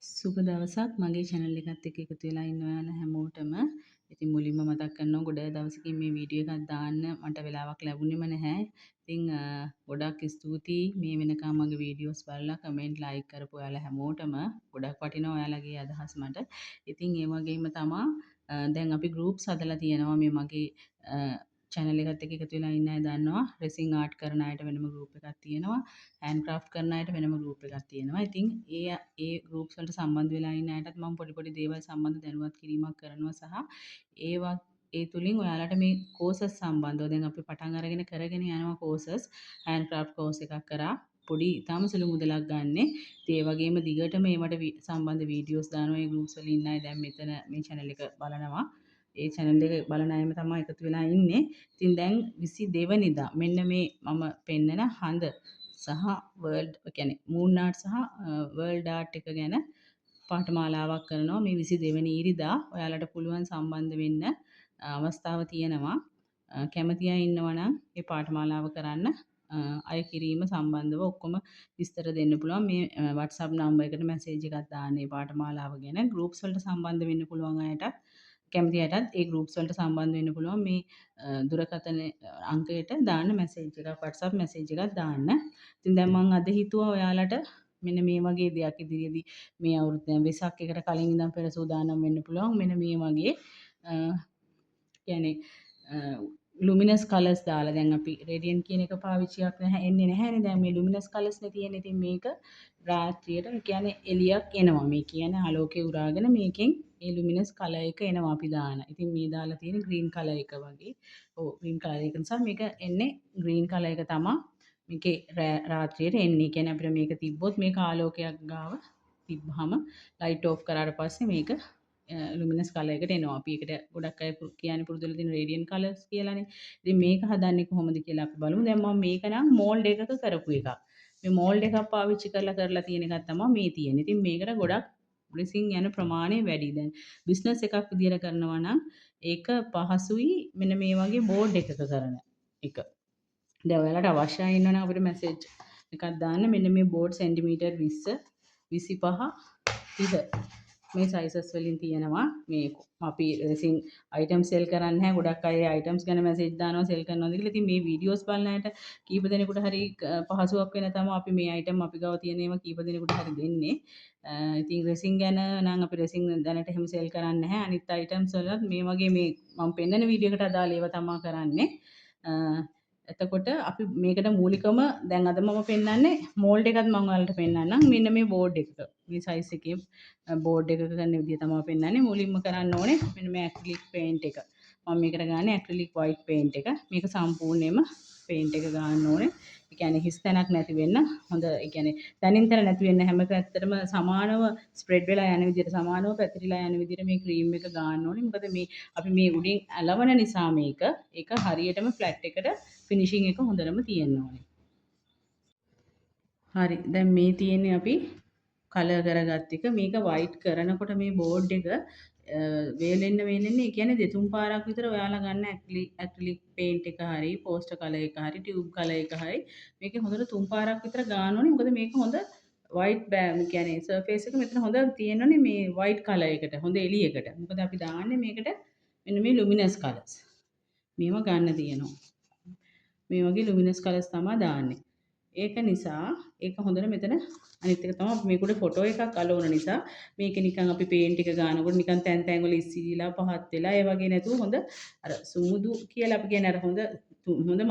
සුබ දවසක් මගේ channel එකත් එක්ක එකතු වෙලා ඉන්න ඔයාලා හැමෝටම. ඉතින් මුලින්ම මතක් කරනවා ගොඩ දවසකින් මේ වීඩියෝ එකක් දාන්න මට වෙලාවක් ලැබුණේම නැහැ. ඉතින් ගොඩක් ස්තුතියි මේ වෙනකම් මගේ වීඩියෝස් බලලා කමෙන්ට් ලයික් කරපු ඔයාලා හැමෝටම. ගොඩක් වටිනවා ඔයාලගේ අදහස් මට. ඉතින් ඒ වගේම තමා දැන් අපි groups හදලා තියෙනවා මේ මගේ channel එකත් එක්ක එකතු වෙලා ඉන්න අය දන්නවා. රෙසින් ආර්ට් කරන අයට වෙනම group එකක් තියෙනවා. හෑන්ඩ් ක්‍රාෆ්ට් කරන අයට වෙනම group එකක් තියෙනවා. ඉතින් ඒ groups වලට සම්බන්ධ වෙලා ඉන්න අයටත් මම පොඩි දේවල් සම්බන්ධ දැනුවත් කිරීමක් කරනවා සහ ඒ තුලින් ඔයාලට මේ courses සම්බන්ධව දැන් අපි පටන් අරගෙන කරගෙන යනවා courses. හෑන්ඩ් ක්‍රාෆ්ට් course එකක් කරා පොඩි ඊටාම සුළු මුදලක් ගන්නෙ. ඉතින් ඒ වගේම දිගටම ඒවට සම්බන්ධ වීඩියෝස් දානවා. ඒ groups වල ඉන්න අය දැන් මෙතන මේ channel එක බලනවා. ඒ channel එක බලන අයම තමයි එකතු වෙලා ඉන්නේ. ඉතින් දැන් 22 වෙනිදා මෙන්න මේ මම පෙන්නන හඳ සහ වර්ල්ඩ් කියන්නේ මූන් ආර්ට් සහ වර්ල්ඩ් ආර්ට් එක ගැන පාඨමාලාවක් කරනවා මේ 22 වෙනි ඉරිදා. ඔයාලට පුළුවන් සම්බන්ධ වෙන්න අවස්ථාව තියෙනවා. කැමති අය ඉන්නවා නම් මේ පාඨමාලාව කරන්න අය කිරීම සම්බන්ධව ඔක්කොම විස්තර දෙන්න පුළුවන්. මේ WhatsApp නම්බර් එකට මැසේජ් එකක් දාන්න මේ පාඨමාලාව ගැන. groups වලට සම්බන්ධ වෙන්න පුළුවන් අයටත් කැමති අයටත් ඒ groups වලට සම්බන්ධ වෙන්න පුළුවන්. මේ දුරකථන අංකයට දාන්න මැසේජ් එකක් WhatsApp මැසේජ් එකක් දාන්න. ඉතින් දැන් මම අද හිතුවා ඔයාලට මෙන්න මේ වගේ දෙයක් ඉදිරියේදී මේ අවුරුද්ද දැන් වෙසක් එකට කලින් ඉඳන් පෙර සූදානම් වෙන්න පුළුවන්. මෙන්න මේ වගේ කියන්නේ ලුමිනස් කලර්ස් දාලා දැන් අපි රේඩියන්ට් කියන එක පාවිච්චියක් එන්නේ නැහැනේ. දැන් මේ ලුමිනස් කලර්ස් නේ තියෙන්නේ. ඉතින් මේක රාත්‍රියට කියන්නේ එළියක් එනවා. මේ කියන්නේ ආලෝකය උරාගෙන මේකෙන් ඒ ලුමිනස් කලර් එක එනවා අපි දාන. ඉතින් මේ දාලා තියෙන ග්‍රීන් කලර් එක වගේ. ඔව් ග්‍රීන් කලර් එක නිසා මේක එන්නේ ග්‍රීන් කලර් එක තමයි මේකේ රාත්‍රියට එන්නේ. කියන්නේ අපිට මේක තිබ්බොත් මේක ආලෝකයක් ගාව තිබ්බහම ලයිට් ඕෆ් කරාට පස්සේ මේක ලුමිනස් කලර් එකට එනවා. අපි ඒකට ගොඩක් අය කියන්නේ පුරුදුලා තියෙන රේඩියන්ට් කලර්ස් කියලානේ. ඉතින් මේක හදන්නේ කොහොමද කියලා අපි බලමු. දැන් මම මේක නම් මෝල්ඩ් එකක කරපු එකක්. මේ මෝල්ඩ් එකක් පාවිච්චි කරලා තියෙන එකක් තමයි මේ තියෙන්නේ. ඉතින් මේකට ගොඩක් බ්ලෙසිං යන ප්‍රමාණය වැඩි. දැන් බිස්නස් එකක් විදියට කරනවා නම් ඒක පහසුයි මෙන්න මේ වගේ බෝඩ් එකක කරන එක. දැන් ඔයාලට අවශ්‍යයි ඉන්නවනම් අපිට මැසේජ් එකක් දාන්න. මෙන්න මේ බෝඩ් සෙන්ටිමීටර් 20 25 30 මේ සයිසස් වලින් තියෙනවා. මේ අපි රෙසින් අයිටම් සෙල් කරන්නේ නැහැ. ගොඩක් අය අයිටම්ස් ගැන මැසේජ් දානවා සෙල් කරනවාද කියලා. ඉතින් මේ වීඩියෝස් බලන අයට කීප දෙනෙකුට හරි පහසුවක් වෙන තමයි අපි මේ අයිටම් අපි ගාව තියෙන ඒවා කීප දෙනෙකුට හරි දෙන්නේ. ඉතින් රෙසින් ගැන නම් අපි රෙසින් දැනට එහෙම සෙල් කරන්නේ නැහැ. අනිත් අයිටම්ස් වලත් මේ වගේ මේ මම පෙන්නන වීඩියෝ එකට අදාළ ඒවා තමයි කරන්නේ. එතකොට අපි මේකට මූලිකම දැන් අද මම පෙන්නන්නේ මෝල්ඩ් එකත් මම ඔයාලට පෙන්නන්නම්. මෙන්න මේ බෝඩ් එකක මේ සයිස් එකේ බෝඩ් එකක කරන විදිය තමයි පෙන්නන්නේ. මුලින්ම කරන්න ඕනේ මෙන්න මේ ඇක්‍රිලික් පේන්ට් එක. මම මේකට ගන්නේ ඇක්‍රිලික් වයිට් පේන්ට් එක. මේක සම්පූර්ණයෙන්ම පේන්ට් එක ගන්න ඕනේ. ඒ කියන්නේ හිස් තැනක් නැති වෙන්න හොඳ ඒ කියන්නේ තනින් තන නැති වෙන්න හැම පැත්තටම සමානව ස්ප්‍රෙඩ් වෙලා යන විදිහට සමානව පැතිරිලා යන විදිහට මේ ක්‍රීම් එක ගන්න ඕනේ. මොකද මේ අපි මේ උඩින් අලවන නිසා ඒක හරියටම ෆ්ලැට් එකට ෆිනිෂිං එක හොඳටම තියෙන්න ඕනේ. හරි. දැන් මේ තියෙන්නේ අපි කලර් කරගත්ත එක. මේක වයිට් කරනකොට මේ බෝඩ් එක වේලෙන්න ඒ කියන්නේ දෙතුන් පාරක් විතර ඔයාලා ගන්න ඇක්‍රිලික් පේන්ට් එක හරි පෝස්ටර් කලර් එක හරි ටියුබ් කලර් එක හරි මේක හොඳට තුන් පාරක් විතර ගන්න ඕනේ. මොකද මේක හොඳ වයිට් කියන්නේ සර්ෆේස් එක මෙතන හොඳ තියෙනෝනේ මේ වයිට් කලර් එකට හොඳ එළියකට. මොකද අපි දාන්නේ මේකට මෙන්න මේ ලුමිනස් කලර්ස්. මේව ගන්න තියෙනවා. මේ වගේ ලුමිනස් කලර්ස් තමයි දාන්නේ. ඒක නිසා ඒක හොඳට මෙතන අනිත් එක තමයි මේක උඩ ෆොටෝ එකක් අලවන නිසා මේක නිකන් අපි පේන්ට් එක ගන්නකොට නිකන් තැන් තැන් වල ඉස්සිලා පහත් වෙලා ඒ වගේ නැතුව හොඳ අර සුමුදු කියලා අපි කියන්නේ අර හොඳ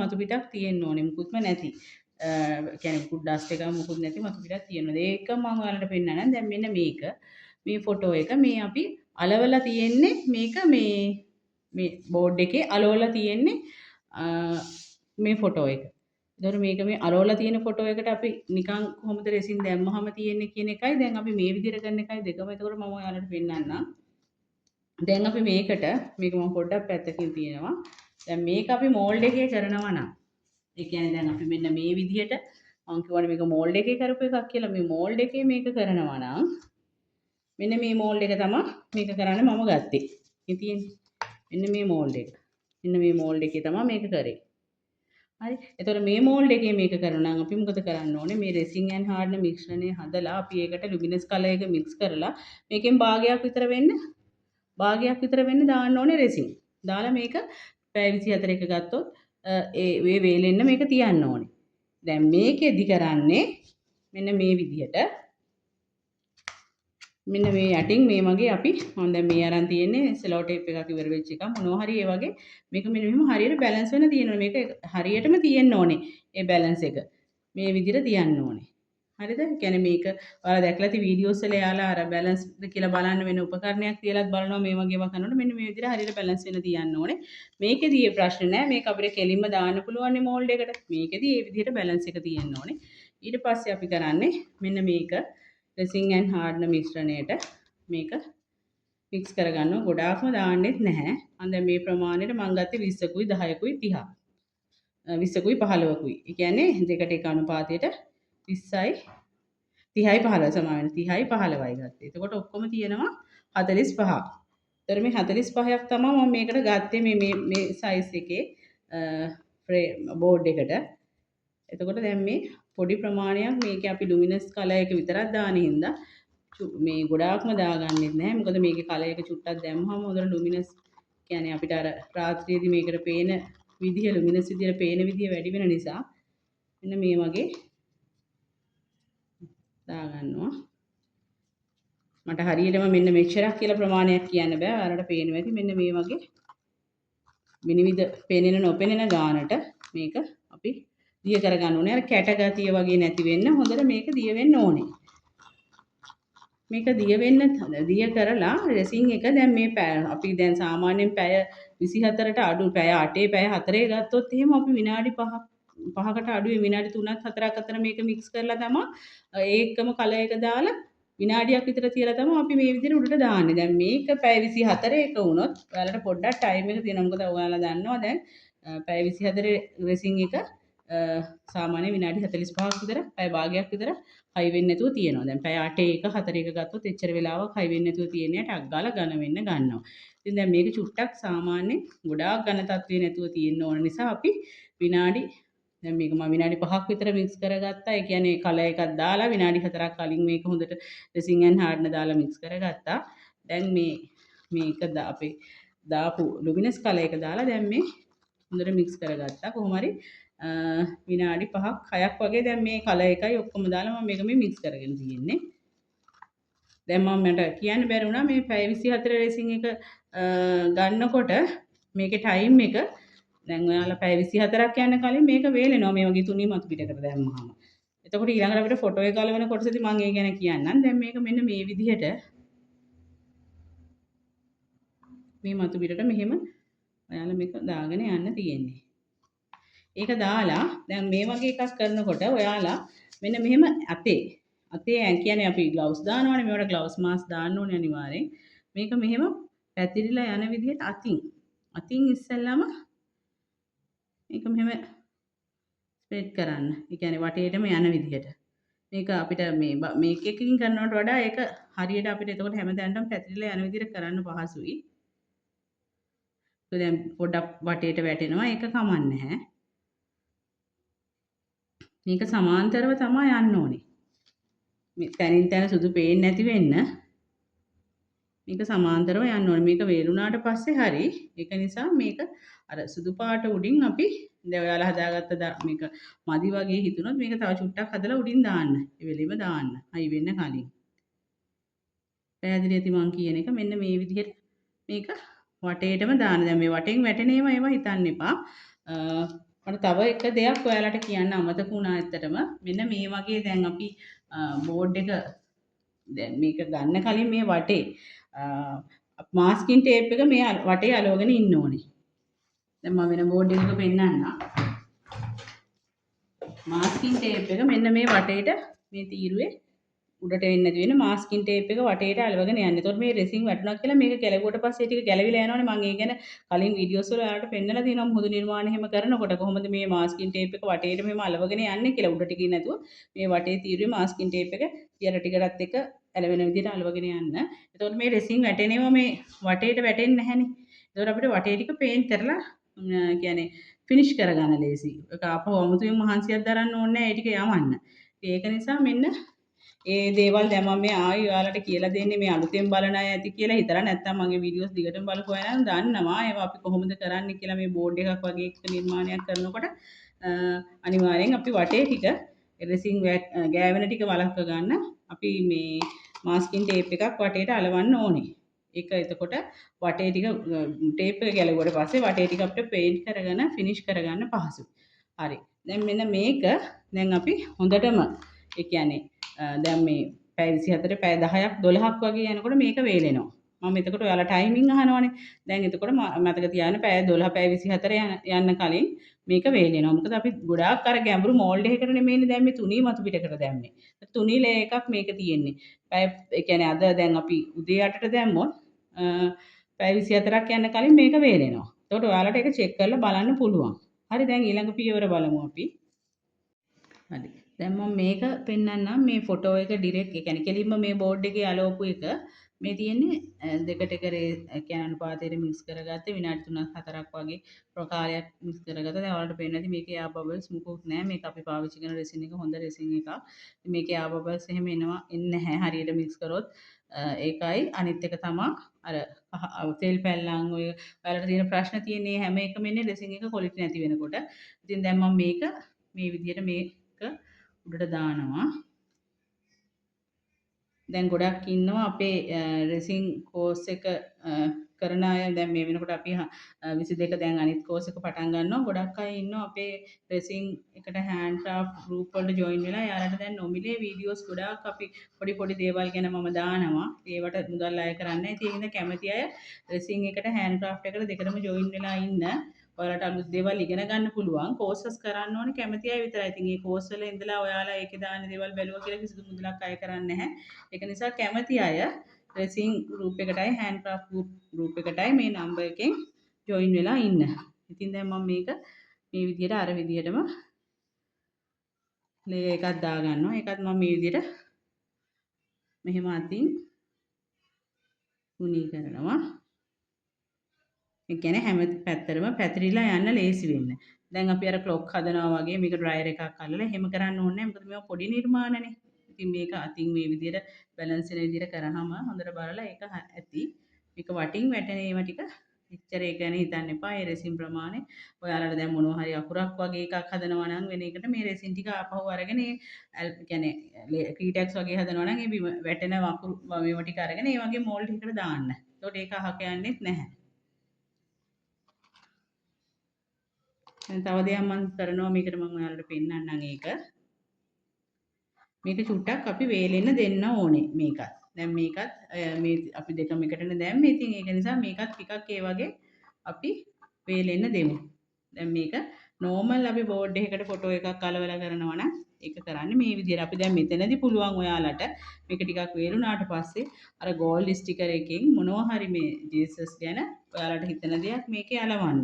මතු පිටක් තියෙන්න ඕනේ මුකුත්ම නැති. කියන්නේ මුකුත් ඩස්ට් එකක් මුකුත් නැති මතු පිටක් තියෙනවා. ඒක මම ඔයාලට පෙන්නන්නම්. දැන් මෙන්න මේ ෆොටෝ එක මේ අපි අලවලා තියෙන්නේ මේක මේ බෝඩ් එකේ අලවලා තියෙන්නේ මේ ෆොටෝ එක. එතකොට මේක මේ අරවලා තියෙන ෆොටෝ එකට අපි නිකන් කොහොමද රෙසින් දැම්මහම තියෙන්නේ කියන එකයි දැන් අපි මේ විදිහට කරන එකයි දෙකම. එතකොට මම ඔයාලට පෙන්නන්නම්. දැන් අපි මේක මම පොඩ්ඩක් පැත්තකින් තියෙනවා. දැන් මේක අපි මෝල්ඩ් එකේ කරනවා නම් ඒ කියන්නේ දැන් අපි මෙන්න මේ විදිහට මම කියවනේ මේක මෝල්ඩ් එකේ කරපු එකක් කියලා. මේ මෝල්ඩ් එකේ මේක කරනවා නම් මෙන්න මේ මෝල්ඩ් එක තමයි මේක කරන්න මම ගත්තේ. ඉතින් මෙන්න මේ මෝල්ඩ් එක. මෙන්න මේ මෝල්ඩ් එකේ තමයි මේක කරේ. හරි. එතකොට මේ මෝල්ඩ් එකේ මේක කරනවා නම් අපි මොකද කරන්න ඕනේ? මේ රෙසින් ඇන්ඩ් හાર્ඩ්නර් මිශ්‍රණය හදලා අපි ඒකට ලුමිනස් කලර් එක මික්ස් කරලා මේකෙන් භාගයක් විතර වෙන්න දාන්න ඕනේ රෙසින්. දාලා මේක පැය 24ක ගත්තොත් ඒ වේලෙන්න මේක තියන්න ඕනේ. දැන් මේකෙදි කරන්නේ මෙන්න මේ විදිහට මෙන්න මේ යටින් මේ වගේ අපි මම දැන් මේ අරන් තියෙන්නේ සෙලෝ ටේප් එකක් ඉවර වෙච්ච එක මොනවා හරි ඒ වගේ මේක මෙන්න මෙහෙම හරියට බැලන්ස් වෙන්න තියෙනවා මේක හරියටම තියෙන්න ඕනේ ඒ බැලන්ස් එක මේ විදිහට තියන්න ඕනේ හරිද කියන්නේ මේක ඔයාලා දැක්ලා ඇති වීඩියෝස් වල යාලා අර බැලන්ස් කියලා බලන්න වෙන උපකරණයක් තියලාත් බලනවා මේ වගේ ඒවා කරනකොට මෙන්න මේ විදිහට හරියට බැලන්ස් වෙන්න තියන්න ඕනේ මේකෙදී ඒ ප්‍රශ්න නෑ මේක අපිට කෙලින්ම දාන්න පුළුවන් නේ මෝල්ඩ් එකට මේකෙදී ඒ විදිහට බැලන්ස් එක තියෙන්න ඕනේ ඊට පස්සේ අපි කරන්නේ මෙන්න මේක රෙසින් ඇන්ඩ් හાર્ඩ්නර් මිශ්‍රණයට මේක මික්ස් කරගන්නවා ගොඩාක්ම දාන්නෙත් නැහැ. මම දැන් මේ ප්‍රමාණයට මම ගත්තේ 20කුයි 10කුයි 30. 20කුයි 15කුයි. ඒ කියන්නේ දෙකට එක අනුපාතයට 20යි 30යි 15 සමාන වෙන 30යි 15යි ගත්තේ. එතකොට ඔක්කොම තියෙනවා 45. ඒතර මේ 45ක් තමයි මම මේකට ගත්තේ මේ සයිස් එකේ බෝඩ් එකට. එතකොට දැන් මේ පොඩි ප්‍රමාණයක් මේකේ අපි ලුමිනස් කලර් එක විතරක් දාන හින්දා මේ ගොඩාක්ම දාගන්නෙත් නැහැ. මොකද මේකේ කලර් එක චුට්ටක් දැම්මහම හොඳට ලුමිනස් කියන්නේ අපිට අර රාත්‍රියේදී මේකට පේන විදිය ලුමිනස් විදියට පේන විදිය වැඩි වෙන නිසා මෙන්න මේ වගේ දාගන්නවා. මට හරියටම මෙන්න මෙච්චරක් කියලා ප්‍රමාණයක් කියන්න බෑ. ඔයාලට පේනවා ඇති මෙන්න මේ වගේ විනිවිද පේනෙන නොපෙනෙන ගානට මේක අපි දිය කරගන්න ඕනේ. අර කැට ගතිය වගේ නැති වෙන්න හොඳට මේක දිය වෙන්න ඕනේ. මේක දිය කරලා රෙසින් එක දැන් මේ අපි දැන් සාමාන්‍යයෙන් පැය 24ට අඩු පැය 8 පැය 4 ගත්තොත් එහෙම අපි විනාඩි 5කට අඩුවේ විනාඩි 3ක් 4ක් අතර මේක මික්ස් කරලා තමයි ඒකම කලර් එක දාලා විනාඩියක් විතර තියලා තමයි අපි මේ විදිහට උඩට දාන්නේ. දැන් මේක පැය 24 එක වුණොත් ඔයාලට පොඩ්ඩක් ටයිම් එක තියෙනවා. මොකද ඔයාලා දන්නවා දැන් පැය 24 රෙසින් එක සාමාන්‍ය විනාඩි 45ක් විතර පැය භාගයක් විතර හයි වෙන්නේ නැතුව තියෙනවා. දැන් පැය 8 එක 4 එක ගත්තොත් එච්චර වෙලාවක් හයි වෙන්නේ නැතුව තියෙන්නේ ටක් ගාලා ඝන වෙන්න ගන්නවා. ඉතින් දැන් මේක චුට්ටක් සාමාන්‍ය ගොඩාක් ඝන තත්ත්වේ නැතුව තියෙන්න ඕන නිසා අපි විනාඩි දැන් මේක මම විනාඩි 5ක් විතර මික්ස් කරගත්තා. ඒ කියන්නේ කලර් එකක් දාලා විනාඩි 4ක් කලින් මේක හොඳට රෙසින් ඇන්ඩ් හાર્ඩ්නර් දාලා මික්ස් කරගත්තා. දැන් මේක අපේ දාපු ලුමිනස් කලර් එක දාලා දැන් මේ හොඳට මික්ස් කරගත්තා. කොහොම හරි විනාඩි 5ක් 6ක් වගේ දැන් මේ කලර් එකයි ඔක්කොම දාලා මම මේක මේ මික්ස් කරගෙන තියෙන්නේ. දැන් මට කියන්න බැරි වුණා මේ පැය 24 රේසින් එක ගන්නකොට මේකේ ටයිම් එක දැන් ඔයාලා පැය 24ක් යන කලින් මේක වේලෙනවා මේ වගේ තුනී මතු පිටකට දැම්මහම. එතකොට ඊළඟට අපිට ෆොටෝ එක ගලවන කොටසදී මම ඒ ගැන කියන්නම්. දැන් මේක මෙන්න මේ විදිහට මේ මතු පිටට මෙහෙම ඔයාලා මේක දාගෙන යන්න තියෙන්නේ. ඒක දාලා දැන් මේ වගේ එකක් කරනකොට ඔයාලා මෙන්න මෙහෙම අතේ කියන්නේ අපි ග්ලව්ස් දානවනේ මේවට ග්ලව්ස් මාස්ක් දාන්න ඕනේ අනිවාර්යෙන්. මේක මෙහෙම පැතිරිලා යන විදිහට අතින් ඉස්සෙල්ලාම මේක මෙහෙම ස්ප්‍රෙඩ් කරන්න. ඒ කියන්නේ වටේටම යන විදිහට. මේක අපිට මේකකින් කරනවට වඩා ඒක හරියට අපිට එතකොට හැමතැනටම පැතිරිලා යන විදිහට කරන්න පහසුයි. දැන් පොඩ්ඩක් වටේට වැටෙනවා ඒක කමන්නේ නැහැ. මේක සමාන්තරව තමයි යන්න ඕනේ. මේ තනින් තන සුදු පේන්නේ නැති වෙන්න මේක සමාන්තරව යන්න ඕනේ. මේක වේලුණාට පස්සේ හරි ඒක නිසා මේක අර සුදු පාට උඩින් අපි දැන් ඔයාලා හදාගත්ත මේක මදි වගේ හිතුනොත් මේක තව චුට්ටක් හදලා උඩින් දාන්න. ඒ වෙලෙම දාන්න. හයි වෙන්න කලින්. පැහැදිලි ඇති මං කියන එක මෙන්න මේ විදිහට මේක වටේටම දාන්න. දැන් මේ වටෙන් වැටෙන ඒවා හිතන්න එපා. මට තව එක දෙයක් ඔයාලට කියන්න අමතක වුණා ඇත්තටම. මෙන්න මේ වගේ දැන් අපි බෝඩ් එක දැන් මේක ගන්න කලින් මේ වටේ මාස්කින් ටේප් එක මේ වටේ අලවගෙන ඉන්න ඕනේ. දැන් මම වෙන බෝඩ් එකක පෙන්නන්නම්. මාස්කින් ටේප් එක මෙන්න මේ වටේට මේ තීරුවේ උඩට එන්නේ නැති වෙන මාස්කින් ටේප් එක වටේට අලවගෙන යන්න. එතකොට මේ රෙසින් වැටුණා කියලා මේක ගැලවුවට පස්සේ ටික ගැලවිලා යනවනේ. මම ඒ ගැන කලින් වීඩියෝස් වල ඔයාලට පෙන්නලා තියෙනවා මුහුදු නිර්මාණ එහෙම කරනකොට කොහොමද මේ මාස්කින් ටේප් එක වටේට මෙහෙම අලවගෙන යන්නේ කියලා උඩට ගියේ නැතුව මේ වටේ තීරුවේ මාස්කින් ටේප් එක තියර ටිකටත් එක්ක ඇලවෙන විදිහට අලවගෙන යන්න. එතකොට මේ රෙසින් වැටෙනේම මේ වටේට වැටෙන්නේ නැහැනේ. එතකොට අපිට වටේ ටික පේන්ට් කරලා කියන්නේ ෆිනිෂ් කරගන්න ලේසි. ඒක ආපහු අමුතුවෙන් මහන්සියක් දරන්න ඕනේ නැහැ ඒ ටික යවන්න. ඒක නිසා මෙන්න ඒ දේවල් දැන් මම මේ ආයි ඔයාලට කියලා දෙන්නේ මේ අලුතෙන් බලන අය ඇති කියලා හිතලා නැත්තම් මගේ වීඩියෝස් දිගටම බලපු අය නම් දන්නවා ඒවා අපි කොහොමද කරන්නේ කියලා මේ බෝඩ් එකක් වගේ එක නිර්මාණයක් කරනකොට අනිවාර්යෙන් අපි වටේ ටික රෙසින් ගෑවෙන ටික වළක්ව ගන්න අපි මේ මාස්කින් ටේප් එකක් වටේට අලවන්න ඕනේ. ඒක එතකොට වටේ ටික ටේප් එක ගැලවුවට පස්සේ වටේ ටික අපිට පේන්ට් කරගෙන ෆිනිෂ් කරගන්න පහසුයි. හරි. දැන් මෙන්න මේක දැන් අපි හොඳටම ඒ කියන්නේ දැන් මේ පැය 24 පැය 10ක් 12ක් වගේ යනකොට මේක වේලෙනවා. මම එතකොට ඔයාලා ටයිමින් අහනවනේ. දැන් එතකොට මතක තියාගන්න පැය 12 පැය 24 යන්න කලින් මේක වේලෙනවා. මොකද අපි ගොඩාක් අර ගැඹුරු මෝල්ඩ් එකකට නෙමෙයිනේ දැම්මේ තුනී මතු පිටකට දැම්මේ. තුනී ලේ එකක් මේක තියෙන්නේ. පැය ඒ කියන්නේ අද දැන් අපි උදේ 8ට දැම්මොත් පැය 24ක් යන්න කලින් මේක වේලෙනවා. එතකොට ඔයාලට ඒක චෙක් කරලා බලන්න පුළුවන්. හරි දැන් ඊළඟ පියවර බලමු අපි. හරි. දැන් මම මේක පෙන්නන්නම් මේ ෆොටෝ එක ඩිරෙක්ට් ඒ කියන්නේ කෙලින්ම මේ බෝඩ් එකේ අලවපු එක මේ තියෙන්නේ දෙකට එක කියන්නේ අනුපාතයට මික්ස් කරගත්තේ විනාඩි 3ක් 4ක් වගේ ප්‍රකාරයක් මික්ස් කරගත්තා. දැන් ඔයාලට පේන්නේ නැති මේකේ එයා බබල්ස් මුකුත් නැහැ. මේක අපි පාවිච්චි කරන රෙසින් එක හොඳ රෙසින් එකක්. මේකේ එයා බබල්ස් එහෙම එන්නේ නැහැ. හරියට මික්ස් කරොත් ඒකයි අනිත් එක තමයි අර තෙල් පැල්ලම් ඔය ඔයාලට තියෙන ප්‍රශ්න තියෙන්නේ හැම එකම ඉන්නේ රෙසින් එක ක්වොලිටි නැති වෙනකොට. ඉතින් දැන් මම මේක මේ විදිහට මේක උඩට දානවා. දැන් ගොඩක් ඉන්නවා අපේ රෙසින් කෝස් එක කරන අය දැන් මේ වෙනකොට අපි 22 දැන් අනිත් කෝස් එක පටන් ගන්නවා. ගොඩක් අය ඉන්නවා අපේ රෙසින් එකට හෑන්ඩ් ක්‍රාෆ්ට් ගෲප් වලට ජොයින් වෙලා. යාලට දැන් නොමිලේ වීඩියෝස් ගොඩාක් අපි පොඩි පොඩි දේවල් ගැන මම දානවා. ඒවට මුදල් අය කරන්නේ. ඉතින් ඒ හින්දා කැමති අය රෙසින් එකට හෑන්ඩ් ක්‍රාෆ්ට් එකට දෙකටම ජොයින් වෙලා ඉන්න. ඔයාලට අලුත් දේවල් ඉගෙන ගන්න පුළුවන්. කෝසස් කරන්න ඕනේ කැමති අය විතරයි. ඉතින් මේ කෝස් වල ඉඳලා ඔයාලා ඒකේ දාන දේවල් බැලුවා කියලා කිසිදු මුදලක් අය කරන්නේ නැහැ. ඒක නිසා කැමති අය රෙසින් ගෲප් එකටයි හෑන්ඩ් ක්‍රාෆ්ට් ගෲප් එකටයි මේ නම්බර් එකෙන් ජොයින් වෙලා ඉන්න. ඉතින් දැන් මම මේක මේ විදිහට අර විදිහටම ලේ එකක් දා ගන්නවා. ඒකත් මම මේ විදිහට මෙහෙම අතින් උණී කරනවා. ඒ කියන්නේ හැම පැත්තටම පැතිරිලා යන්න ලේසි වෙන්න. දැන් අපි අර ක්ලොක් හදනවා වගේ මේක ඩ්‍රයර් එකක් අල්ලලා එහෙම කරන්න ඕනේ නැහැ. මොකද මේවා පොඩි නිර්මාණනේ. ඉතින් මේක අතින් මේ විදිහට බැලන්ස් වෙන විදිහට කරාම හොඳට බලලා ඒක ඇති. මේක වටින් වැටෙන ඒවා ටික එච්චර ඒ ගැන හිතන්න එපා. ඒ රෙසින් ප්‍රමාණය ඔයාලට දැන් මොනවා හරි අකුරක් වගේ එකක් හදනවා නම් වෙන එකට මේ රෙසින් ටික ආපහු අරගෙන ඒ කියන්නේ කීටැක්ස් වගේ හදනවා නම් ඒ වැටෙන වකුරු මේවා ටික අරගෙන ඒ වගේ මෝල්ඩ් එකකට දාන්න. එතකොට ඒක අහක යන්නේත් නැහැ. දැන් තව දෙයක් මම කරනවා මේකට මම ඔයාලට පෙන්නන්නම් ඒක. මේක චුට්ටක් අපි වේලෙන්න දෙන්න ඕනේ මේකත්. දැන් මේකත් මේ අපි දෙකම එකටනේ දැම්මේ. ඉතින් ඒක නිසා මේකත් ටිකක් ඒ වගේ අපි වේලෙන්න දෙමු. දැන් මේක නෝමල් අපි බෝඩ් එකකට ෆොටෝ එකක් අලවලා කරනවා නම් ඒක කරන්නේ මේ විදිහට. අපි දැන් මෙතනදී පුළුවන් ඔයාලට මේක ටිකක් වේලුණාට පස්සේ අර ගෝල්ඩ් ස්ටිකර් එකකින් මොනවා හරි මේ ජීසස් ගැන ඔයාලට හිතන දෙයක් මේකේ අලවන්න.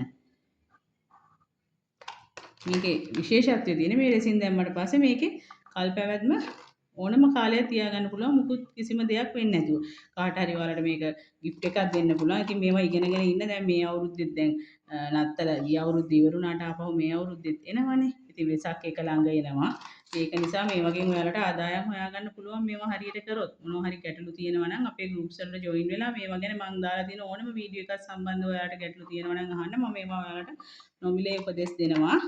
මේකේ විශේෂත්වය තියෙන්නේ මේ රෙසින් දැම්මට පස්සේ මේකේ කල් පැවැත්ම ඕනම කාලයක් තියාගන්න පුළුවන් මුකුත් කිසිම දෙයක් වෙන්නේ නැතුව. කාට හරි ඔයාලට මේක gift එකක් දෙන්න පුළුවන්. ඉතින් මේවා ඉගෙනගෙන ඉන්න දැන් මේ අවුරුද්දෙත් දැන් නත්තල ගිය අවුරුද්ද ඉවරුණාට ආපහු මේ අවුරුද්දෙත් එනවනේ. ඉතින් වෙසක් එක ළඟ එනවා. ඒක නිසා මේ වගේ ඔයාලට ආදායම් හොයාගන්න පුළුවන් මේවා හරියට කරොත්. මොනවා හරි ගැටලු තියෙනවා නම් අපේ groups වලට join වෙලා මේවා ගැන මම දාලා තියෙන ඕනම වීඩියෝ එකක් සම්බන්ධව ඔයාලට ගැටලු තියෙනවා නම් අහන්න. මම මේවා ඔයාලට නොමිලේ උපදෙස් දෙනවා.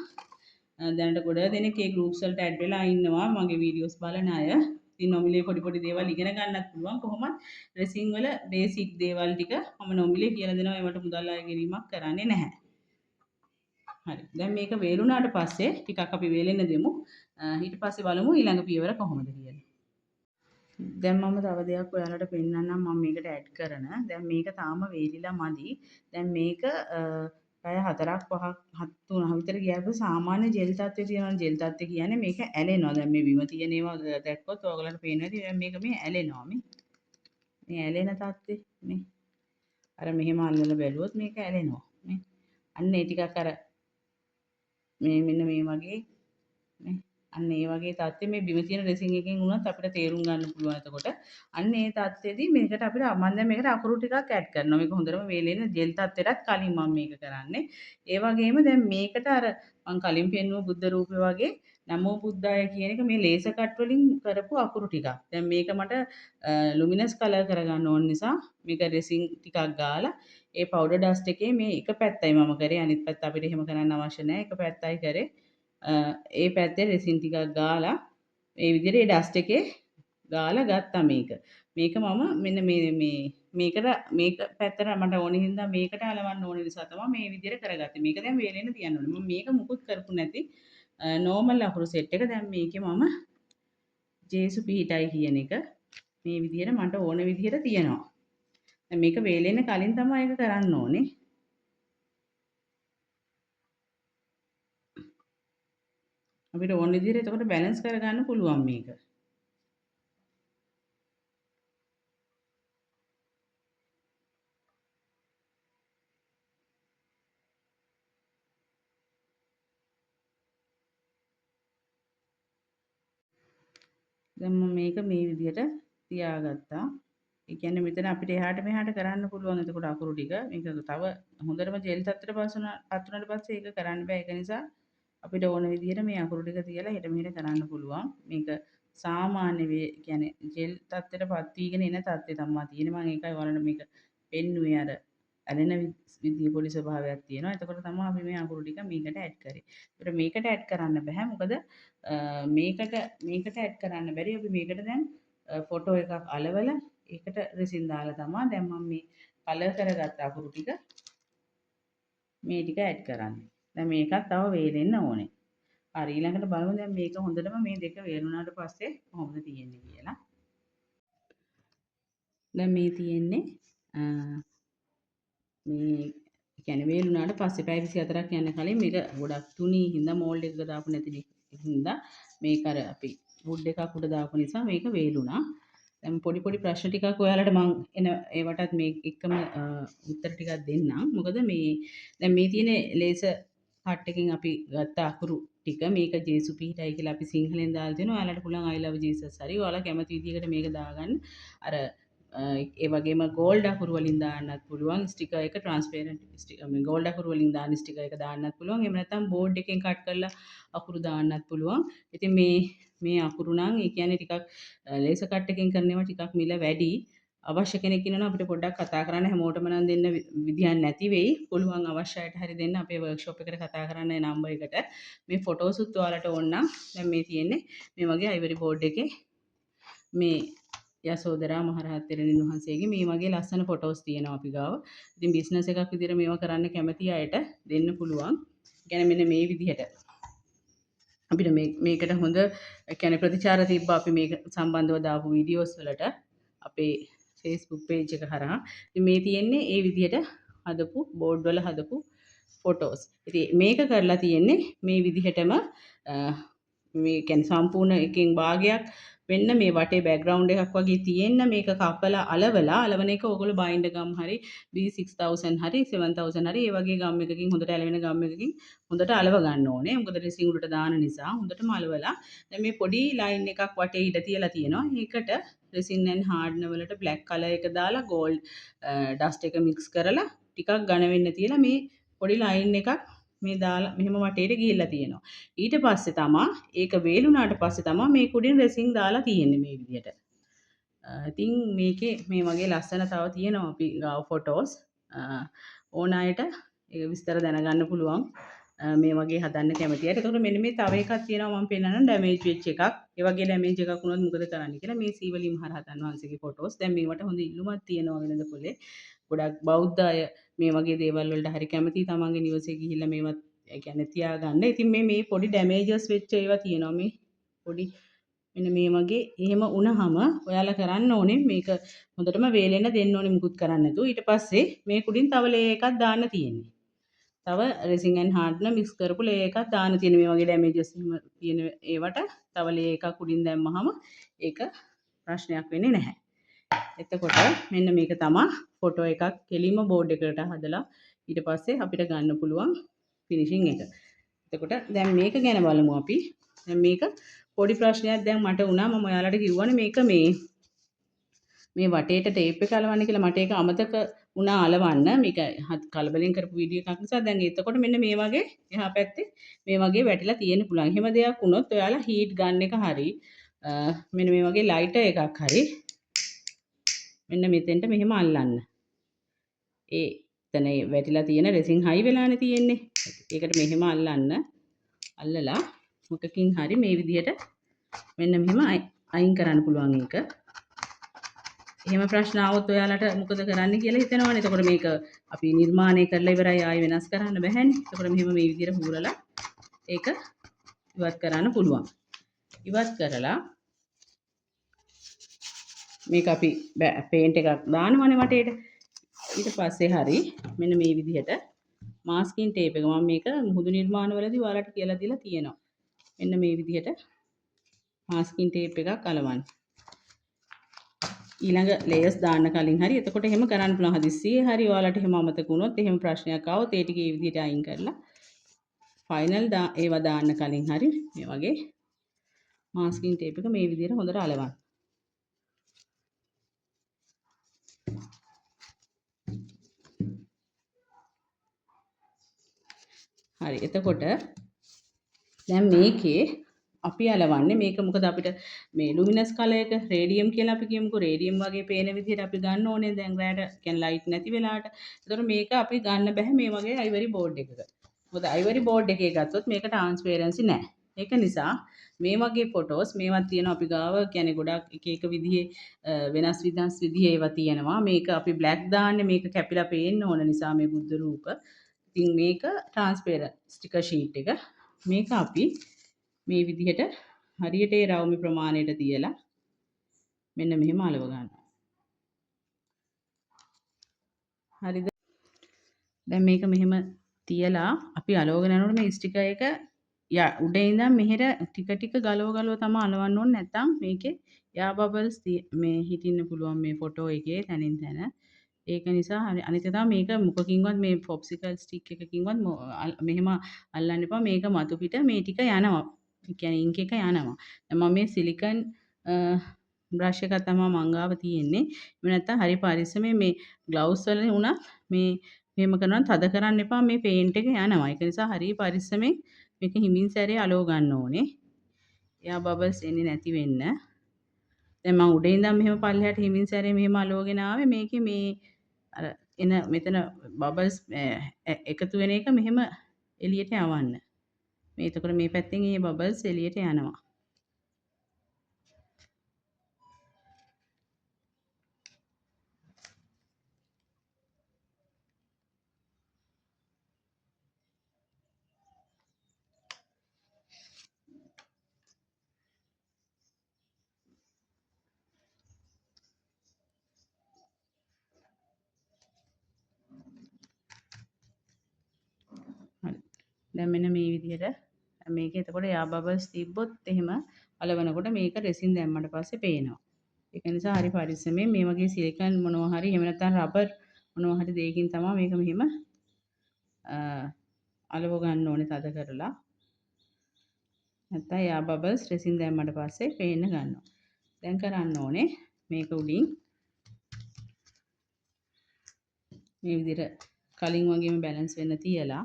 දැනට ගොඩ දෙනෙක් ඒ groups වලට add වෙලා ඉන්නවා මගේ වීඩියෝස් බලන අය. ඉතින් නොමිලේ පොඩි පොඩි දේවල් ඉගෙන ගන්නත් පුළුවන්. කොහොමත් රෙසින් වල බේසික් දේවල් ටික මම නොමිලේ කියලා දෙනවා. ඒවට මුදල් අය ගැනීමක් කරන්නේ නැහැ. හරි. දැන් මේක වේලුණාට පස්සේ ටිකක් අපි වේලෙන්න දෙමු. ඊට පස්සේ බලමු ඊළඟ පියවර කොහොමද කියලා. දැන් මම තව දෙයක් ඔයාලට පෙන්නන්නම් මම මේකට ඇඩ් කරන. දැන් මේක තාම වේලිලා මදි. දැන් මේක පැය 4ක් 5ක් 7 3 විතර ගියාම සාමාන්‍ය ජෙල් තත්ත්වයේ තියෙනවා. ජෙල් තත්ත්වය කියන්නේ මේක ඇලෙනවා. දැන් මේ බිම තියෙන ඒවා දැක්කොත් ඔයගලන්ට පේනවා ඇති. දැන් මේක මේ ඇලෙනවා මේ ඇලෙන තත්ත්වේ මේ. අර මෙහෙම අල්ලලා බැලුවොත් මේක ඇලෙනවා. මේ. අන්න ඒ ටිකක් අර මේ මෙන්න මේ වගේ මේ අන්න ඒ වගේ තත්ත්වෙ මේ බිම තියෙන ඩ්‍රෙසින් එකකින් වුණත් අපිට තේරුම් ගන්න පුළුවන්. එතකොට අන්න ඒ තත්ත්වෙදී මේකට අපිට මම දැන් මේකට අකුරු ටිකක් ඇඩ් කරනවා. මේක හොඳටම වේලෙන ජෙල් තත්ත්වයටත් කලින් මම මේක කරන්නේ. ඒ වගේම දැන් මේකට අර මම කලින් පෙන්නුව බුද්ධ රූපේ වගේ නමෝ බුද්ධාය කියන එක මේ ලේසර් කට් වලින් කරපු අකුරු ටිකක්. දැන් මේක මට ලුමිනස් කලර් කරගන්න ඕන නිසා මේක රෙසින් ටිකක් ගාලා ඒ පවුඩර් ඩස්ට් එකේ මේ එක පැත්තයි මම කරේ. අනිත් පැත්ත අපිට එහෙම කරන්න අවශ්‍ය නැහැ. එක පැත්තයි කරේ. ඒ පැත්තේ රෙසින් ටිකක් ගාලා මේ විදිහට ඒ ඩස්ට් එකේ ගාලා ගත්තා මේක. මේක මම මෙන්න මේකට මේක පැත්තට මට ඕනේ හින්දා මේකට අලවන්න ඕන නිසා තමයි මේ විදිහට කරගත්තේ. මේක දැන් වේලෙන්න තියන්න ඕනේ. මම මේක මුකුත් කරපු නැති නෝමල් අකුරු සෙට් එක දැන් මේකේ මම ජේසු පිහිටයි කියන එක මේ විදිහට මට ඕන විදිහට තියනවා. දැන් මේක වේලෙන්න කලින් තමයි ඒක කරන්න ඕනේ. අපිට ඕන විදිහට එතකොට බැලන්ස් කරගන්න පුළුවන් මේක. දැන් මම මේක මේ විදිහට තියාගත්තා. ඒ කියන්නේ මෙතන අපිට එහාට මෙහාට කරන්න පුළුවන් එතකොට අකුරු ටික. මේක තව හොඳටම ජෙල් තත්ත්වයට පත් වුණාට පස්සේ ඒක කරන්න බෑ. ඒක නිසා අපිට ඕන විදිහට මේ අකුරු ටික තියලා හෙට මෙහෙට කරන්න පුළුවන්. මේක සාමාන්‍ය කියන්නේ ජෙල් තත්ත්වයට පත් වීගෙන එන තත්ත්වය තමයි තියෙන්නේ. මම ඒකයි ඔයාලට මේක පෙන්නුවේ අර ඇලෙන විදිය පොඩි ස්වභාවයක් තියෙනවා. එතකොට තමයි අපි මේ අකුරු ටික මේකට ඇඩ් කරේ. ඒකට මේකට ඇඩ් කරන්න බෑ. මොකද මේකට ඇඩ් කරන්න බැරි. අපි මේකට දැන් ෆොටෝ එකක් අලවලා ඒකට රෙසින් දාලා තමයි දැන් මම මේ කලර් කරගත්ත අකුරු ටික මේ ටික ඇඩ් කරන්නේ. දැන් මේකත් තව වේලෙන්න ඕනේ. හරි ඊළඟට බලමු දැන් මේක හොඳටම මේ දෙක වේලුණාට පස්සේ කොහොමද තියෙන්නේ කියලා. දැන් මේ තියෙන්නේ මේ කියන්නේ වේලුණාට පස්සේ පැය 24ක් යන කලින් මේක ගොඩක් තුනී හින්දා මෝල්ඩ් එකක දාපු නැති හින්දා මේක අර අපි වුඩ් එකක් උඩ දාපු නිසා මේක වේලුණා. දැන් පොඩි පොඩි ප්‍රශ්න ටිකක් ඔයාලට මම එන ඒවටත් මේ එක්කම උත්තර ටිකක් දෙන්නම්. මොකද මේ දැන් මේ තියෙන ලේසර් කට් එකකින් අපි ගත්ත අකුරු ටික මේක ජේසු පිහිටයි කියලා අපි සිංහලෙන් දාලා දෙනවා. ඔයාලට පුළුවන් I love Jesus හරි. ඔයාලා කැමති විදිහකට මේක දාගන්න. අර ඒ වගේම ගෝල්ඩ් අකුරු වලින් දාන්නත් පුළුවන්. ස්ටිකර් එක ට්‍රාන්ස්පරන්ට් මේ ගෝල්ඩ් අකුරු වලින් දාන්න ස්ටිකර් එක දාන්නත් පුළුවන්. එහෙම නැත්නම් බෝඩ් එකෙන් කට් කරලා අකුරු දාන්නත් පුළුවන්. ඉතින් මේ අකුරු නම් ඒ කියන්නේ ටිකක් ලේසර් කට් එකෙන් කරනවා ටිකක් මිල වැඩි. අවශ්‍ය කෙනෙක් ඉන්නවනම් අපිට පොඩ්ඩක් කතා කරන්න හැමෝටම නම් දෙන්න විදියක් නැති වෙයි. පුළුවන් අවශ්‍ය අයට හරි දෙන්න අපේ වර්ක්ෂොප් එකට කතා කරන්න නම්බර් එකට. මේ ෆොටෝස් උත් ඔයාලට ඕන නම් දැන් මේ තියෙන්නේ මේ වගේ අයිවරි බෝඩ් එකේ මේ යසෝදරා මහරහත් තෙරණින් වහන්සේගේ මේ වගේ ලස්සන ෆොටෝස් තියෙනවා අපි ගාව. ඉතින් බිස්නස් එකක් විදිහට මේවා කරන්න කැමති අයට දෙන්න පුළුවන්. يعني මෙන්න මේ විදිහට අපිට මේකට හොඳ කියන්නේ ප්‍රතිචාර තිබ්බා අපි මේක සම්බන්ධව දාපු වීඩියෝස් වලට අපේ Facebook page එක හරහා. ඉතින් මේ තියෙන්නේ ඒ විදිහට හදපු බෝඩ් වල හදපු ෆොටෝස්. ඉතින් මේක කරලා තියෙන්නේ මේ විදිහටම මේ කියන්නේ සම්පූර්ණ එකකින් භාගයක් වෙන්න මේ වටේ බෑග්ග්‍රවුන්ඩ් එකක් වගේ තියෙන්න මේක කපලා අලවලා අලවන එක ඕගොල්ලෝ බයින්ඩර් ගම් හරි B6000 හරි 7000 හරි ඒ වගේ ගම් එකකින් හොඳට ඇලවෙන ගම් එකකින් හොඳට අලව ගන්න ඕනේ. මොකද ඩ්‍රෙසින් උඩට දාන නිසා හොඳටම අලවලා දැන් මේ පොඩි ලයින් එකක් වටේ ඉඳ තියලා තියෙනවා. ඒකට රෙසින් ඇන් හાર્ඩ්නර් වලට බ්ලැක් කලර් එක දාලා ගෝල්ඩ් ඩස්ට් එක මික්ස් කරලා ටිකක් ඝන වෙන්න තියලා මේ පොඩි ලයින් එකක් මේ දාලා මෙහෙම වටේට ගිහිල්ලා තියෙනවා. ඊට පස්සේ තමා ඒක වේලුණාට පස්සේ තමා මේ කුඩින් රෙසින් දාලා තියෙන්නේ මේ විදිහට. ඉතින් මේකේ මේ වගේ ලස්සන තව තියෙනවා අපි ගාව ෆොටෝස්. ඕන අයට ඒක විස්තර දැනගන්න පුළුවන්. මේ වගේ හදන්න කැමති අයට. ඒකට මෙන්න මේ තව එකක් තියෙනවා මම පෙන්නන්නම් ඩැමේජ් වෙච්ච එකක්. ඒ වගේ ඩැමේජ් එකක් වුණොත් මොකද කරන්න කියලා මේ සීවලි මහරහතන් වහන්සේගේ ෆොටෝස්. දැන් මේවට හොඳ ඉල්ලුමක් තියෙනවා වෙනද පොලේ. ගොඩක් බෞද්ධ අය මේ වගේ දේවල් වලට හරි කැමති තමන්ගේ නිවසේ ගිහිල්ලා මේවත් ඒ කියන්නේ තියාගන්න. ඉතින් මේ පොඩි ඩැමේජස් වෙච්ච ඒවා තියෙනවා මේ පොඩි මෙන්න මේ වගේ එහෙම වුණාම ඔයාලා කරන්න ඕනේ මේක හොඳටම වේලෙන්න දෙන්න ඕනේ මුකුත් කරන්න නැතුව. ඊට පස්සේ මේ කුඩින් තව ලේ එකක් දාන්න තියෙන්නේ. තව රෙසින් ඇන් හાર્ඩ්නර් මික්ස් කරපු ලේ එකක් දාන්න තියෙන මේ වගේ ඩැමේජස් තියෙන ඒවට තව ලේ එකක් කුඩින් දැම්මහම ඒක ප්‍රශ්නයක් වෙන්නේ නැහැ. එතකොට මෙන්න මේක තමයි ෆොටෝ එකක් කෙලින්ම බෝඩ් එකකට හදලා ඊට පස්සේ අපිට ගන්න පුළුවන් ෆිනිෂින් එක. එතකොට දැන් මේක ගැන බලමු අපි. දැන් මේක පොඩි ප්‍රශ්නයක් දැන් මට වුණා. මම ඔයාලට කිව්වනේ මේක මේ වටේට ටේප් එක අලවන්න කියලා. මට ඒක අමතක වුණා අලවන්න. මේක කලබලෙන් කරපු වීඩියෝ එකක් නිසා දැන් එතකොට මෙන්න මේ වගේ එහා පැත්තේ මේ වගේ වැටිලා තියෙන්න පුළුවන්. එහෙම දෙයක් වුණොත් ඔයාලා හීට් ගන් එක හරි මෙන්න මේ වගේ ලයිටර් එකක් හරි මෙන්න මෙතෙන්ට මෙහෙම අල්ලන්න. එතන වැටිලා තියෙන රෙසින් හයි වෙලානේ තියෙන්නේ. ඒකට මෙහෙම අල්ලන්න. අල්ලලා මොකකින් හරි මේ විදිහට මෙන්න මෙහෙම අයින් කරන්න පුළුවන් ඒක. එහෙම ප්‍රශ්න ආවොත් ඔයාලට මොකද කරන්න කියලා හිතනවනේ. එතකොට මේක අපි නිර්මාණය කරලා ඉවරයි ආයෙ වෙනස් කරන්න බැහැනේ. එතකොට මෙහෙම මේ විදිහට හූරලා ඒක ඉවත් කරන්න පුළුවන්. ඉවත් කරලා මේක අපි පේන්ට් එකක් දානවනේ වටේට. ඊට පස්සේ හරි මෙන්න මේ විදිහට මාස්කින් ටේප් එක මම මේක මුහුදු නිර්මාණවලදී ඔයාලට කියලා දීලා තියෙනවා. මෙන්න මේ විදිහට මාස්කින් ටේප් එකක් අලවන්න. ඊළඟ ලේයර්ස් දාන්න කලින් හරි එතකොට එහෙම කරන්න පුළුවන්. හදිස්සියේ හරි ඔයාලට එහෙම අමතක වුණොත් එහෙම ප්‍රශ්නයක් ආවොත් ඒ ටික ඒ විදිහට අයින් කරලා ෆයිනල් ඒවා දාන්න කලින් හරි මේ වගේ මාස්කින් ටේප් එක මේ විදිහට හොඳට අලවන්න. හරි එතකොට දැන් මේකේ අපි අලවන්නේ මේක මොකද අපිට මේ ලුමිනස් කලර් එක රේඩියම් කියලා අපි කියමුකෝ රේඩියම් වගේ පේන විදිහට අපි ගන්න ඕනේ දැන් රැට කියන්නේ ලයිට් නැති වෙලාවට. ඒතකොට මේක අපි ගන්න බෑ මේ වගේ අයිවරි බෝඩ් එකක. මොකද අයිවරි බෝඩ් එකේ ගත්තොත් මේක ට්‍රාන්ස්පරන්සි නැහැ. ඒක නිසා මේ වගේ ෆොටෝස් මේවත් තියෙනවා අපි ගාව කියන්නේ ගොඩක් එක එක විදිහේ වෙනස් විදිහේ ඒවා තියෙනවා. මේක අපි බ්ලැක් දාන්නේ මේක කැපිලා පේන්න ඕන නිසා මේ බුද්ධ රූප. ඉතින් මේක ට්‍රාන්ස්පරන්ට් ස්ටිකර් ෂීට් එක. මේක අපි මේ විදිහට හරියට ඒ රවුමි ප්‍රමාණයට තියලා මෙන්න මෙහෙම අලව ගන්නවා. හරිද? දැන් මේක මෙහෙම තියලා අපි අලවගෙන යනකොට මේ ස්ටිකර් එක උඩේ ඉඳන් මෙහෙට ටික ටික ගලව තමයි අලවන්න ඕනේ. නැත්නම් මේකේ එයා බබල්ස් මේ හිටින්න පුළුවන් මේ ෆොටෝ එකේ තනින් තන. ඒක නිසා අනිත් එක තමයි මේක මොකකින්වත් මේ පොප්සිකල් ස්ටික් එකකින්වත් මෙහෙම අල්ලන්න එපා. මේක මතු පිට මේ ටික යනවා. ඒ කියන්නේ ඉන්ක් එක යනවා. දැන් මම මේ සිලිකන් බ්‍රෂ් එකක් තමයි මං ගාව තියෙන්නේ. එහෙම නැත්නම් හරි පරිස්සමෙන් මේ ග්ලව්ස් වල උනත් මේ මෙහෙම කරනවා තද කරන්න එපා මේ පේන්ට් එක යනවා. ඒක නිසා හරි පරිස්සමෙන් මේක හිමින් සැරේ අලව ගන්න ඕනේ. එයා බබල්ස් එන්නේ නැති වෙන්න. දැන් මම උඩින් ඉඳන් මෙහෙම පල්ලෙහාට හිමින් සැරේ මෙහෙම අලවගෙන ආවේ මේකේ මේ අර එන මෙතන බබල්ස් එකතු වෙන එක මෙහෙම එළියට යවන්න. මේ එතකොට මේ පැත්තෙන් මේ බබල්ස් එළියට යනවා. හරි. දැන් මෙන්න මේ විදිහට මේක එතකොට යා බබල්ස් තිබ්බොත් එහෙම අලවනකොට මේක රෙසින් දැම්මට පස්සේ පේනවා. ඒක නිසා හරි පරිස්සමෙන් මේ වගේ සිලිකන් මොනවා හරි එහෙම නැත්නම් රබර් මොනවා හරි දෙයකින් තමයි මේක මෙහෙම අලව ගන්න ඕනේ තද කරලා. නැත්නම් යා බබල්ස් රෙසින් දැම්මට පස්සේ පේන්න ගන්නවා. දැන් කරන්න ඕනේ මේක උඩින් මේ විදිහට කලින් වගේම බැලන්ස් වෙන්න තියලා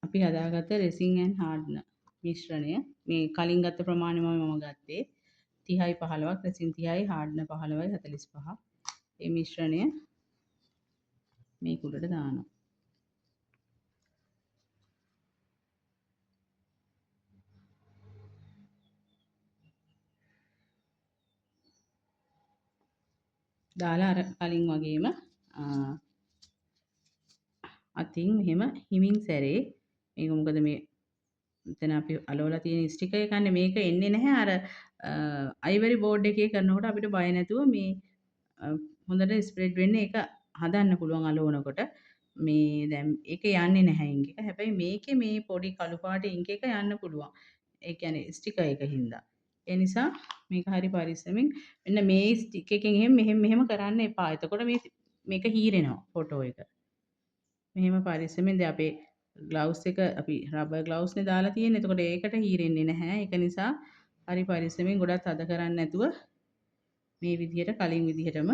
අපි හදාගත්ත රෙසින් ඇන් හાર્ඩ්නර් මිශ්‍රණය මේ කලින් ගත්ත ප්‍රමාණයම මම ගත්තේ 30යි 15ක් රෙසින් 30යි හાર્ඩ්නර් 15යි 45. මේ මිශ්‍රණය මේ කුඩට දානවා. දාලා අර කලින් වගේම අතින් මෙහෙම හිමින් සැරේ මේක මොකද මේ මෙතන අපි අලවලා තියෙන ස්ටිකර් එකන්නේ මේක එන්නේ නැහැ අර අයිවරි බෝඩ් එකේ කරනකොට අපිට බය නැතුව මේ හොඳට ස්ප්‍රෙඩ් වෙන්නේ ඒක හදන්න පුළුවන් අලවනකොට මේ දැන් ඒක යන්නේ නැහැ ඉන්ක් එක. හැබැයි මේකේ මේ පොඩි කළු පාට ඉන්ක් එක යන්න පුළුවන්. ඒ කියන්නේ ස්ටිකර් එක හින්දා. ඒ නිසා මේක හරි පරිස්සමෙන් මෙන්න මේ ස්ටික් එකෙන් එහෙම මෙහෙම කරන්න එපා. එතකොට මේක හීරෙනවා ෆොටෝ එක. මෙහෙම පරිස්සමෙන් දැන් අපේ ග්ලව්ස් එක අපි රබර් ග්ලව්ස් නේ දාලා තියෙන්නේ. එතකොට ඒකට හීරෙන්නේ නැහැ. ඒක නිසා හරි පරිස්සමෙන් ගොඩක් තද කරන්නේ නැතුව මේ විදිහට කලින් විදිහටම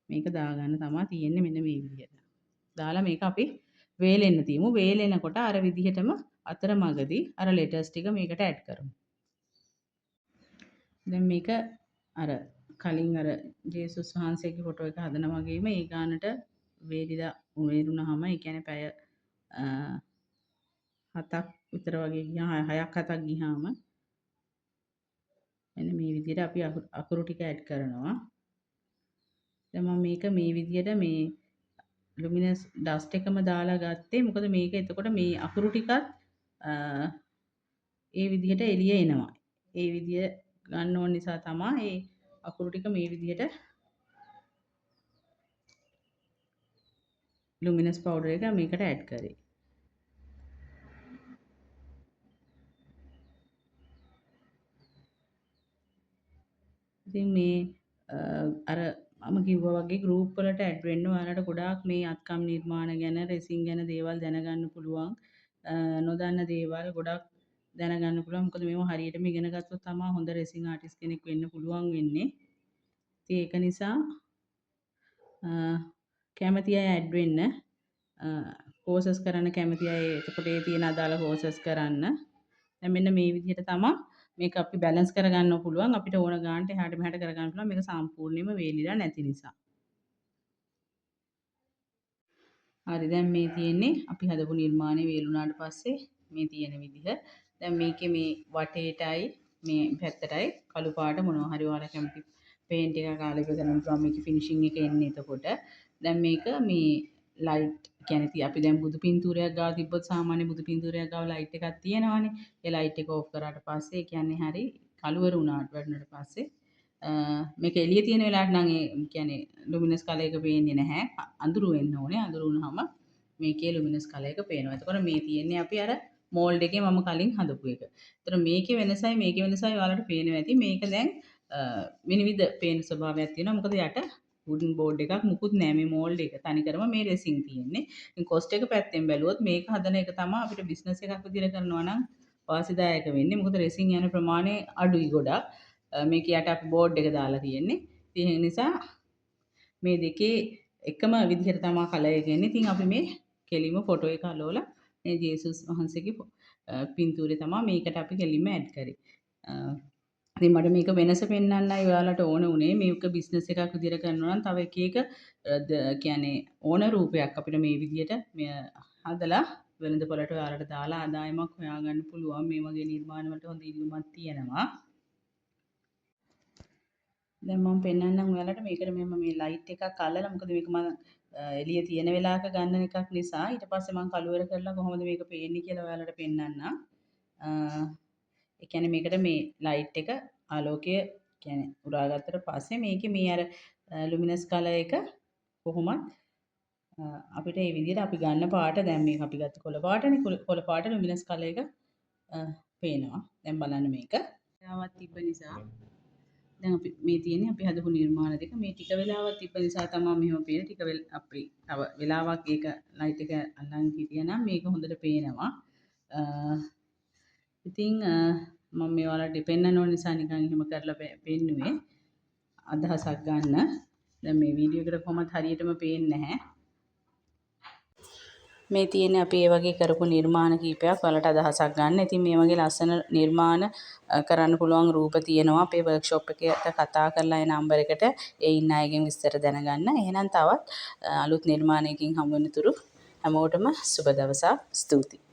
මේක දාගන්න තමයි තියෙන්නේ මෙන්න මේ විදිහට. දාලා මේක අපි වේලෙන්න තියමු. වේලෙනකොට අර විදිහටම අතරමඟදී අර ලෙටර්ස් ටික මේකට ඇඩ් කරමු. දැන් මේක අර කලින් අර ජේසුස් වහන්සේගේ ෆොටෝ එක හදනා වගේම ඒ ගානට වේලිලා වේලුනහම ඒ කියන්නේ පැය 7ක් විතර වගේ ගියා 6ක් 7ක් ගියාම මෙන්න මේ විදිහට අපි අකුරු ටික ඇඩ් කරනවා. දැන් මම මේක මේ විදිහට මේ ලුමිනස් ඩස්ට් එකම දාලා ගත්තේ මොකද මේක එතකොට මේ අකුරු ටිකත් ඒ විදිහට එළිය එනවා. ඒ විදිය ගන්න ඕන නිසා තමයි ඒ අකුරු ටික මේ විදිහට ලුමිනස් පවුඩර් එක මේකට ඇඩ් කරේ. ඉතින් මේ අර මම කිව්වා වගේ ගෲප් වලට ඇඩ් වෙන්න ඔයාලට ගොඩාක් මේ අත්කම් නිර්මාණ ගැන රෙසින් ගැන දේවල් දැනගන්න පුළුවන්. නොදන්න දේවල් ගොඩක් දැනගන්න පුළුවන්. මොකද මේවා හරියටම ඉගෙන ගත්තොත් තමයි හොඳ රෙසින් ආටිස්ට් කෙනෙක් වෙන්න පුළුවන් වෙන්නේ. ඉතින් ඒක නිසා කැමති අය ඇඩ් වෙන්න. කෝසස් කරන්න කැමති අය එතකොට ඒ තියෙන අදාළ කෝසස් කරන්න. දැන් මෙන්න මේ විදිහට තමයි මේක අපි බැලන්ස් කරගන්න පුළුවන්. අපිට ඕන ගානට එහාට මෙහාට කරගන්න පුළුවන්. මේක සම්පූර්ණයෙන්ම වේලිලා නැති නිසා. හරි දැන් මේ තියෙන්නේ අපි හදපු නිර්මාණය වේලුණාට පස්සේ මේ තියෙන විදිහ. දැන් මේකේ මේ වටේටයි මේ පැත්තටයි කළු පාට මොනවා හරි ඔයාලා කැමති පේන්ට් එකක් ආලා ඉවර කරන්න පුළුවන්. මේකේ ෆිනිෂින් එක එන්නේ එතකොට. දැන් මේක මේ ලයිට් කියන්නේ අපි දැන් බුදු පින්තූරයක් ගාව තිබ්බොත් සාමාන්‍ය බුදු පින්තූරයක් ගාව ලයිට් එකක් තියෙනවානේ. ඒ ලයිට් එක ඕෆ් කරාට පස්සේ ඒ කියන්නේ හරි කළුවර වුණාට වැඩුණාට පස්සේ මේක එළිය තියෙන වෙලාවට නම් ඒ කියන්නේ ලුමිනස් කලර් එක පේන්නේ නැහැ. අඳුරු වෙන්න ඕනේ. අඳුරු වුණාම මේකේ ලුමිනස් කලර් එක පේනවා. එතකොට මේ තියෙන්නේ අපි අර මෝල්ඩ් එකේ මම කලින් හදපු එක. එතකොට මේකේ වෙනසයි මේකේ වෙනසයි ඔයාලට පේනවා ඇති. මේක දැන් විනිවිද පේන ස්වභාවයක් තියෙනවා. මොකද යට වුඩන් බෝඩ් එකක් මුකුත් නෑ මේ මෝල්ඩ් එක. තනිකරම මේ රෙසින් තියෙන්නේ. ඉතින් කොස්ට් එක පැත්තෙන් බැලුවොත් මේක හදන එක තමයි අපිට බිස්නස් එකක් විදිහට කරනවා නම් වාසිදායක වෙන්නේ. මොකද රෙසින් යන ප්‍රමාණය අඩුයි ගොඩක්. මේක යට අපි බෝඩ් එක දාලා තියෙන්නේ. ඉතින් ඒ නිසා මේ දෙකේ එකම විදිහට තමයි කලර් එක එන්නේ. ඉතින් අපි මේ කෙලිම ෆොටෝ එක අලවලා මේ ජේසුස් වහන්සේගේ පින්තූරේ තමයි මේකට අපි කෙලිම ඇඩ් කරේ. ඉතින් මට මේක වෙනස පෙන්වන්නයි ඔයාලට ඕන උනේ. මේක බිස්නස් එකක් විදිහට කරනවා නම් තව එක කියන්නේ ඕන රූපයක් අපිට මේ විදිහට හදලා වෙළඳපොළට ඔයාලට දාලා ආදායමක් හොයාගන්න පුළුවන්. මේ වගේ නිර්මාණ වලට හොඳ ඉල්ලුමක් තියෙනවා. දැන් මම පෙන්නන්නම් ඔයාලට මේකට මෙහෙම මේ ලයිට් එකක් අල්ලලා මොකද මේක මම එළිය තියෙන වෙලාවක ගන්න එකක් නිසා ඊට පස්සේ මම කළුවර කරලා කොහොමද මේක පේන්නේ කියලා ඔයාලට පෙන්නන්නම්. ඒ කියන්නේ මේකට මේ ලයිට් එක ආලෝකය කියන්නේ උරාගත්තට පස්සේ මේකේ මේ අර ලුමිනස් කලර් එක කොහොමත් අපිට මේ විදිහට අපි ගන්න පාට දැන් මේක අපි ගත්ත කොළ පාටනේ කොළ පාට ලුමිනස් කලර් එක පේනවා. දැන් බලන්න මේක. යාවත් තිබ්බ නිසා දැන් අපි මේ තියෙන්නේ අපි හදපු නිර්මාණ දෙක මේ ටික වෙලාවක් තිබ්බ නිසා තමයි මෙහෙම පේන්නේ. ටික අපි තව වෙලාවක් ඒක ලයිට් එක අල්ලන් හිටියනම් මේක හොඳට පේනවා. ඉතින් මම මේ ඔයාලට පෙන්නන්න ඕන නිසා නිකන් එහෙම කරලා පෙන්නුවේ අදහසක් ගන්න. දැන් මේ වීඩියෝ එකට කොහොමද හරියටම පේන්නේ නැහැ. මේ තියෙන්නේ අපි ඒ වගේ කරපු නිර්මාණ කීපයක් ඔයාලට අදහසක් ගන්න. ඉතින් මේ වගේ ලස්සන නිර්මාණ කරන්න පුළුවන් රූප තියෙනවා අපේ වර්ක්ෂොප් එකට කතා කරලා ඒ නම්බර් එකට ඒ ඉන්න අයගෙන් විස්තර දැනගන්න. එහෙනම් තවත් අලුත් නිර්මාණයකින් හමු වෙනතුරු හැමෝටම සුබ දවසක්. ස්තුතියි.